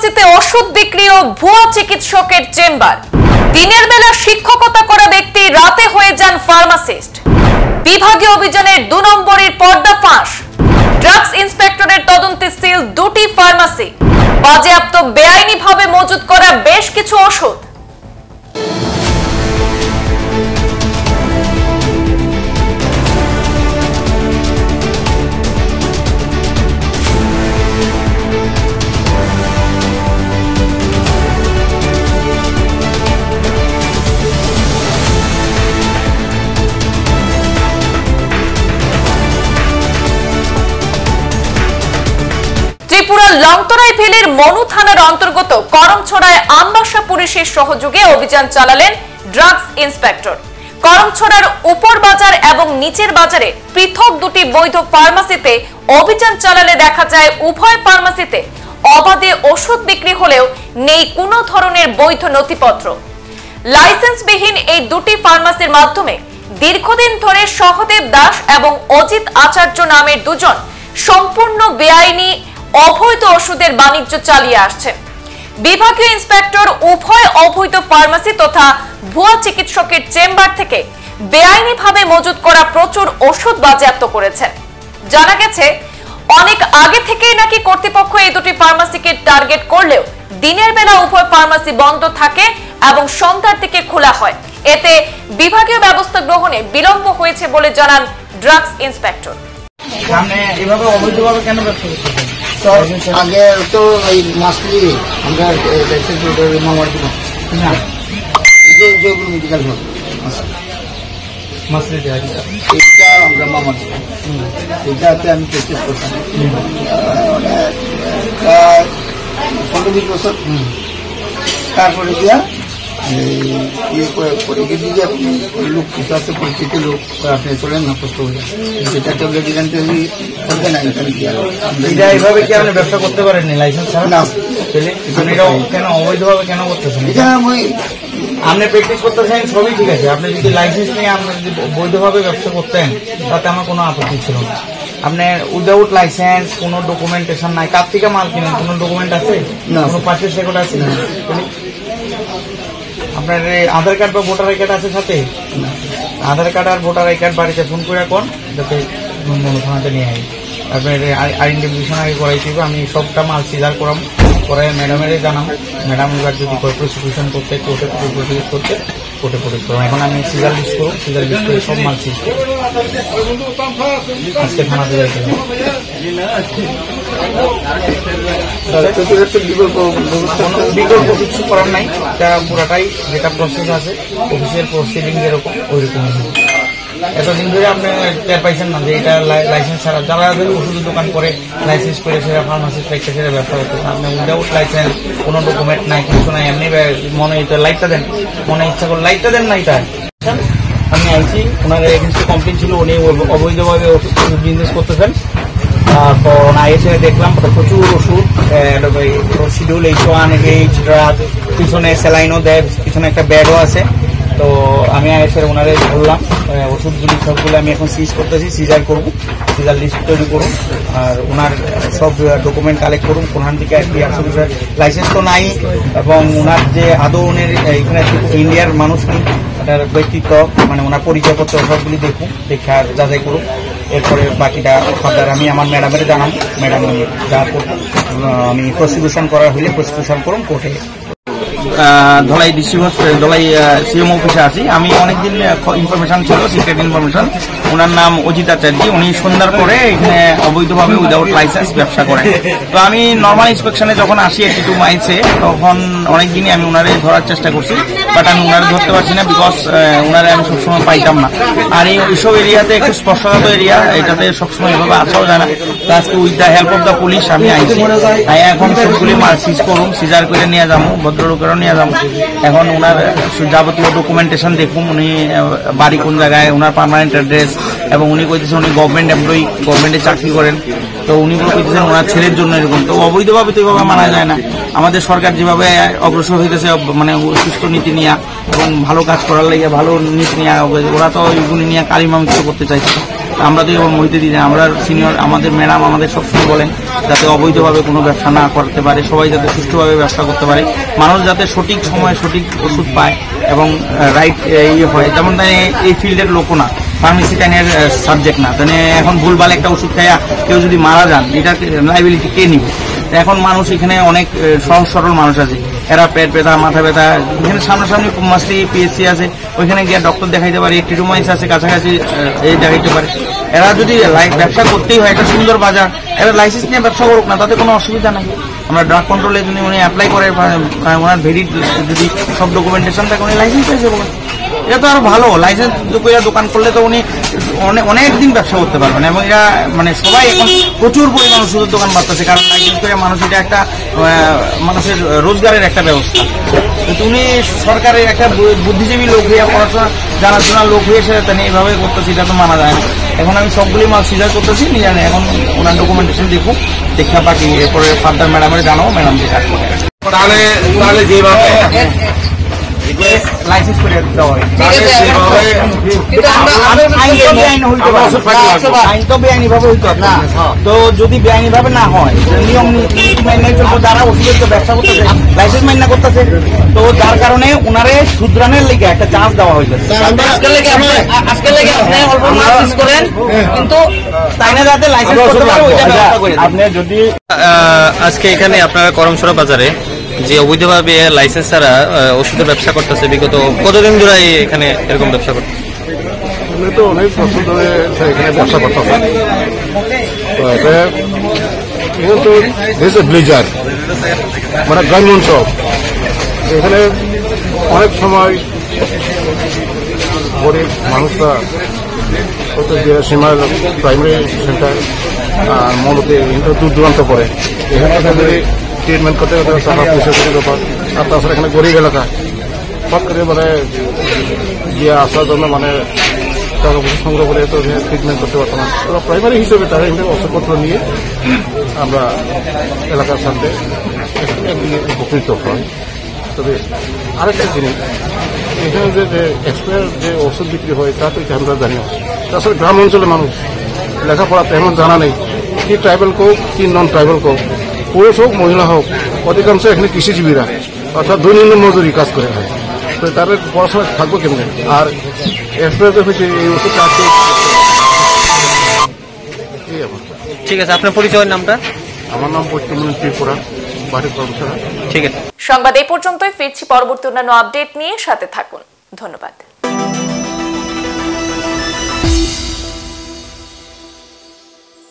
ফার্মাসিতে ওষুধ বিক্রি ও ভুয়া চিকিৎসকের চেম্বার। দিনের বেলা শিক্ষকতা করা ব্যক্তি রাতে হয়ে যান ফার্মাসিস্ট। বিভাগীয় অভিযানের 2 নম্বরের পর্দাফাঁস। ড্রাগস ইন্সপেক্টরের তদন্তে সিল 2টি ফার্মাসি। বাজেয়াপ্ত বেআইনিভাবে মজুত করা বেশ কিছু ওষুধ। ত্রিপুরা লংতরাই ভেলির মনু থানার অন্তর্গত করমছড়ায় আমবাসা পুলিশের সহযোগে অভিযান চালালেন ড্রাগস ইন্সপেক্টর। করমছড়ার উপর বাজার এবং নিচের বাজারে পৃথক 2টি বৈধ ফার্মাসিতে অভিযান চালালে দেখা যায় উভয় ফার্মাসিতে অবাধে ওষুধ বিক্রি হলেও নেই কোনো ধরনের বৈধ নথিপত্র। লাইসেন্সবিহীন এই 2টি ফার্মাসির মাধ্যমে দীর্ঘদিন ধরে সহদেব দাস এবং অজিত আচার্য নামের 2 জন সম্পূর্ণ বেআইনি অবৈধ ওষুধের বাণিজ্য চালিয়ে আসছেন। বিভাগীয় ইন্সপেক্টর উভয় অবৈধ ফার্মাসি তথা ভুয়া চিকিৎসকের চেম্বার থেকে বেআইনিভাবে মজুত করা প্রচুর ওষুধ বাজেয়াপ্ত করেছেন। জানা গেছে অনেক আগে থেকেই নাকি কর্তৃপক্ষ এই 2টি ফার্মাসিকে টার্গেট করলেও দিনের বেলা উভয় ফার্মাসি বন্ধ থাকে এবং সন্ধ্যার দিকে খোলা হয়। এতে বিভাগীয় ব্যবস্থা গ্রহণে বিলম্ব হয়েছে বলে জানান ড্রাগস ইন্সপেক্টর। সামনে এভাবে অবৈধভাবে কেন ব্যবসা করতেছেন? আগে তো এই মাসলি আমরা মামার দিব না, জয়পুর মেডিকেল হল মাসলি এইটা আমরা মামার দিব, এইটাতে আমি প্র্যাকটিস করতাম প্রায় 15-20 বছর। তারপরে দিয়া লোক কিছু আছে, পরিচিত লোক, আপনি চলেন না কষ্ট হয়ে যেটা ট্যাবলেট দিলেন করবে না। এটা এইভাবে কি আপনি ব্যবসা করতে পারেননি লাইসেন্স ছাড়া? না। কেন অবৈধভাবে কেন করতেছেন? এটা আমি আপনি প্র্যাকটিস করতেছেন সবই ঠিক আছে, আপনি যদি লাইসেন্স নিয়ে আপনি যদি বৈধভাবে ব্যবসা করতেন তাতে আমার কোনো আপত্তি ছিল না। আপনার উইদাউট লাইসেন্স কোনো ডকুমেন্টেশন নাই, কার থেকে মাল কিনেন কোনো ডকুমেন্ট আছে? কোনো পারচেজ রেকর্ড আছে? আপনার আধার কার্ড বা ভোটার আই কার্ড আছে সাথে? আধার কার্ড আর ভোটার আই কার্ড বাড়িতে ফোন করে কোন যাতে থানাতে নিয়ে আসি। আপনার আইডেন্টিফিকেশন আগে করাইতে হবে। আমি সবটা মাল সিজার করাম, পরে ম্যাডামের জানাম। ম্যাডাম এবার যদি প্রসিকিউশন করতে কোর্টে প্রডিউস করতে কোর্টে প্রডিউস করবো। এখন আমি সিজার লিস্ট করব, সিজার লিস্ট করে সব মাল সিজ করবো। আজকে থানাতে যাইতে হবে। বিকল্প কিছু করার নাই, এটা পুরাটাই যেটা প্রসেস আছে অফিসিয়াল প্রসিডিং যেরকম ওইরকম। এতদিন ধরে আপনি টের পাইছেন না যে এটা লাইসেন্স ছাড়া যারা ওষুধের দোকান করে লাইসেন্স করে সেটা ফার্মাসিস্ট রাখতে সেটা ব্যবসা করতেছেন। আপনি উইদাউট লাইসেন্স কোনো ডকুমেন্ট নাই, কিছু নাই, এমনি মনে লাইটটা দেন, মনে ইচ্ছা করে লাইটটা দেন না। এটা আমি আইছি, ওনার এগেন্সটে কমপ্লেন ছিল উনি অবৈধভাবে ওষুধ বিজনেস করতেছেন। তো এসে দেখলাম প্রচুর ওষুধ, শিডিউল H1, H ড্রাগ, পিছনে স্যালাইনও দেয়, পিছনে একটা ব্যাগও আছে। তো আমি এসে ওনারে বললাম ওষুধগুলি সবগুলো আমি এখন সিজ করতেছি, সিজার করবো, সিজার লিস্ট তৈরি করুন আর ওনার সব ডকুমেন্ট কালেক্ট করুন কোনখান থেকে আর কি আসলে লাইসেন্স তো নাই এবং ওনার যে আদৌ উনি এখানে ইন্ডিয়ার মানুষ নেই, এটার ব্যক্তিত্ব মানে ওনার পরিচয়পত্র সবগুলি দেখুন, দেখে আর যাচাই করুন। এরপরে বাকিটা ফার্দার আমি আমার ম্যাডামের জানাম, ম্যাডাম যা আমি প্রসিকিউশন করা হইলে প্রসিকিউশন করুন কোর্টে। ধলাই ডিস্ট্রিক্ট ধলাই সিএম অফিসে আছি আমি। অনেকদিন ইনফরমেশন ছিল, সিক্রেট ইনফরমেশন। ওনার নাম অজিত আচার্য, উনি সন্ধ্যার পরে এখানে অবৈধভাবে উইদাউট লাইসেন্স ব্যবসা করেন। তো আমি নর্মাল ইন্সপেকশনে যখন আসি 82 মাইলসে, তখন অনেকদিনই আমি ওনারে ধরার চেষ্টা করছি, বাট আমি ওনারে ধরতে পারছি না, বিকজ ওনারে আমি সবসময় পাইতাম না। আর এইসব এরিয়াতে একটু স্পর্শকাতর এরিয়া, এটাতে সবসময় এভাবে আসাও যায় না। তো আজকে with the help of the police আমি আইছি, এখন সবগুলি মাল সিজ করুন, সিজার করে নিয়ে যাবো, ভদ্রলোকের নিয়ে যাবো। এখন ওনার যাবতীয় ডকুমেন্টেশন দেখুন, উনি বাড়ি কোন জায়গায়, ওনার পার্মানেন্ট অ্যাড্রেস, এবং উনি কইতেছেন উনি গভর্নমেন্ট এমপ্লয়ি, গভর্নমেন্টে চাকরি করেন। তো উনি কইতেছেন ওনার ছেলের জন্য এরকম। তো অবৈধভাবে তো এইভাবে মানা যায় না। আমাদের সরকার যেভাবে অগ্রসর হইতেছে মানে সুস্থ নীতি নিয়ে এবং ভালো কাজ করার লাগে ভালো নীতি নিয়ে, ওরা তো এইগুলি নিয়ে কালিমা মুক্ত করতে চাইছে। আমরা তো মহিতে দিই না, আমরা সিনিয়র আমাদের ম্যাডাম আমাদের সবসময় বলেন যাতে অবৈধভাবে কোনো ব্যবসা না করতে পারে, সবাই যাতে সুষ্ঠুভাবে ব্যবসা করতে পারে, মানুষ যাতে সঠিক সময়ে সঠিক ওষুধ পায় এবং রাইট ইয়ে হয়। যেমন এই ফিল্ডের লোকও না, ফার্মেসি টাইনের সাবজেক্ট না, তাহলে এখন ভুলভাল একটা ওষুধ খাইয়া কেউ যদি মারা যান এটা লাইবিলিটি কে নিবে? এখন মানুষ এখানে অনেক সহজ সরল মানুষ আছে, এরা পেট ব্যথা মাথা ব্যথা, এখানে সামনাসামনি মাসলি পিএসসি আছে, ওইখানে গিয়ে ডক্টর দেখাইতে পারে, টিটুমাইস আছে কাছাকাছি এই দেখাইতে পারে। এরা যদি ব্যবসা করতেই হয়, একটা সুন্দর বাজার, এরা লাইসেন্স নিয়ে ব্যবসা করুক না, তাতে কোনো অসুবিধা নাই। আমরা ড্রাগ কন্ট্রোলে যদি উনি অ্যাপ্লাই করে, ওনার ভেরিড যদি সব ডকুমেন্টেশন থাকে উনি লাইসেন্স পেয়েছে বলে, এটা তো আরো ভালো। লাইসেন্স দোকান করলে তো উনি অনেক দিন ব্যবসা করতে পারবেন এবং এরা মানে সবাই এখন প্রচুর পরিমাণ ওষুধের দোকান বাড়তেছে, কারণ লাইসেন্স করে মানুষ এটা একটা মানুষের রোজগারের একটা ব্যবস্থা। কিন্তু উনি সরকারের একটা বুদ্ধিজীবী লোক হয়ে, পড়াশোনা জানাশোনা লোক হয়ে সে এইভাবে করতেছে, এটা তো মানা যায় না। এখন আমি সবগুলি মাল সিজার করতেছি, নিয়ে জানি এখন ওনার ডকুমেন্টেশন দেখুন, দেখা বাকি এরপরে ফার্দার ম্যাডামের জানাবো, ম্যাডাম যে কাজ করে। তাহলে যেভাবে লাইসেন্স করে দেওয়া হয়, আইন তো বেআইনি ভাবে হইতে হবে না। তো যদি বেআইনি ভাবে না হয়, নিয়ম মেনে চলবো, যারা ওষুধের ব্যবসা করতেছে লাইসেন্স মাইনা করতেছে, তো যার কারণে ওনারে শুধরানোর লিগে একটা চান্স দেওয়া হয়েছে। কিন্তু তাই না যাতে লাইসেন্স করতে পারে ওইটা ব্যবস্থা করে। আপনি যদি আজকে এখানে আপনারা করমছড়া বাজারে যে অবৈধভাবে লাইসেন্স ছাড়া ওষুধের ব্যবসা করতেছে, বিগত কতদিন ধরে এখানে এরকম ব্যবসা করতেছে? তো অনেক বছর ধরে এখানে ব্যবসা করতেছে, কিন্তু ব্লেজার মানে গ্রাম্য অঞ্চল, এখানে অনেক সময় গরিব মানুষরা সীমার প্রাইমারি সেন্টার আর মূলতে দূর দূরান্ত করে, এখানে যদি ট্রিটমেন্ট করতে গেলে টাকা পয়সা করে ব্যাপার, আর তাছাড়া এখানে গরিব এলাকা ফট করে মানে গিয়ে আসার জন্য মানে টাকা পয়সা সংগ্রহ করে তো ট্রিটমেন্ট করতে পারতো না। তো প্রাইমারি হিসেবে তারা এখানে ওষুধপত্র নিয়ে আমরা এলাকার সাথে উপকৃত হয়। তবে আরেকটা জিনিস, এখানে যে এক্সপায়ার যে ওষুধ বিক্রি হয় তা তো আমরা জানি না। তাছাড়া গ্রাম অঞ্চলের মানুষ লেখাপড়া তেমন জানা নেই, কি ট্রাইবাল হোক কি নন ট্রাইবাল হোক, পুরুষ হোক মহিলা হোক, অধিকাংশ এখানে কৃষিজীবীরা অর্থাৎ দৈনন্দিন মজুরি কাজ করে হয়। তো তাদের পড়াশোনা থাকবো কেমনে? আর এক্সপায়ার হয়েছে এই ওষুধটা আছে। ঠিক আছে, আপনার পরিচয়ের নামটা? আমার নাম পশ্চিমবঙ্গ ত্রিপুরা, বাড়ি করমছড়া। ঠিক আছে, সংবাদ এই পর্যন্তই, ফিরছি পরবর্তী অন্যান্য আপডেট নিয়ে, সাথে থাকুন। ধন্যবাদ।